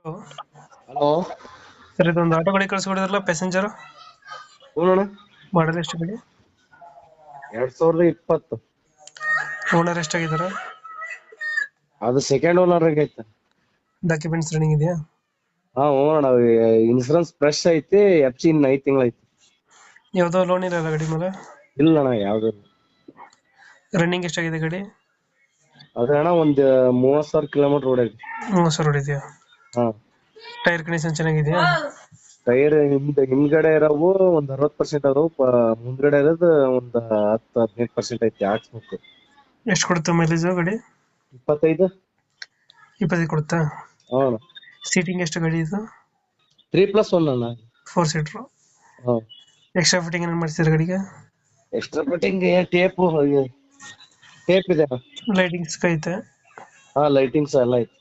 Hello hello. Sir, ಇದೊಂದು auto ಗಾಡಿ ಕಳಿಸ್ಕೊಡಿದ್ರಲ್ಲ, passenger. ಹ್ಞೂ. ಮಾಡಲ್ ಎಷ್ಟು ಗಾಡಿ? 2020. ಓನರ್ ಎಷ್ಟಾಗಿದ್ದಾರೆ? ಅದು ಸೆಕೆಂಡ್ ಓನರ್ ಐತೆ. ಡಾಕ್ಯುಮೆಂಟ್ಸ್ ರನ್ನಿಂಗ್ ಇದೆಯಾ? ಹಾ ಹ್ಞೂ ಅಣ್ಣ, ಇನ್ಸೂರೆನ್ಸ್ ಫ್ರೆಶ್ ಐತಿ. FC ಇನ್ 5 ತಿಂಗಳು ಐತಿ. ಯಾವುದೋ ಲೋನ್ ಇರಲ್ಲ ಗಾಡಿ ಮೇಲೆ? ಇಲ್ಲ ಅಣ್ಣ, ಯಾವ್ದು ರನ್ನಿಂಗ್ ಎಷ್ಟಾಗಿದೆ ಗಾಡಿ? ಅದೇ ಅಣ್ಣ, ಒಂದ್ 30,000 ಕಿಲೋಮೀಟರ್ ಓಡೈತಿ. 30,000 ಹೊಡಿದೆಯಾ? ಹಾ. ಟೈರ್ ಕಂಡೀಷನ್ ಚೆನ್ನಾಗಿದೆಯಾ? ಟೈರ್ ಹಿಂದ್ಗಡೆ ಇರೋವು ಒಂದ್ 60% ಅದಾವು. ಮುಂದ್ಗಡೆ ಇರೋದು ಒಂದ್ 10-15% ಐತಿ. ಹಾಕ್ಸ್ಬೇಕು. ಎಷ್ಟು ಕೊಡುತ್ತೆ ಮೈಲೇಜ್ ಗಾಡಿ? 25. 25 ಕೊಡುತ್ತಾ? ಹಾ. ಸೀಟಿಂಗ್ ಎಷ್ಟು ಗಾಡಿ ಇದು? 3+1 ಅಣ್ಣ. 4 ಸೀಟ್ರು. ಹಾ. ಎಕ್ಸ್ಟ್ರಾ ಫಿಟ್ಟಿಂಗ್ ಏನು ಮಾಡ್ಸಿದ್ರೆ ಗಾಡಿಗೆ? ಎಕ್ಸ್ಟ್ರಾ ಫಿಟ್ಟಿಂಗ್ ಟೇಪ್ ಇದೆ. ಲೈಟಿಂಗ್ಸ್ ಐತೆ? ಹಾ, ಲೈಟಿಂಗ್ಸ್ ಎಲ್ಲ ಐತಿ.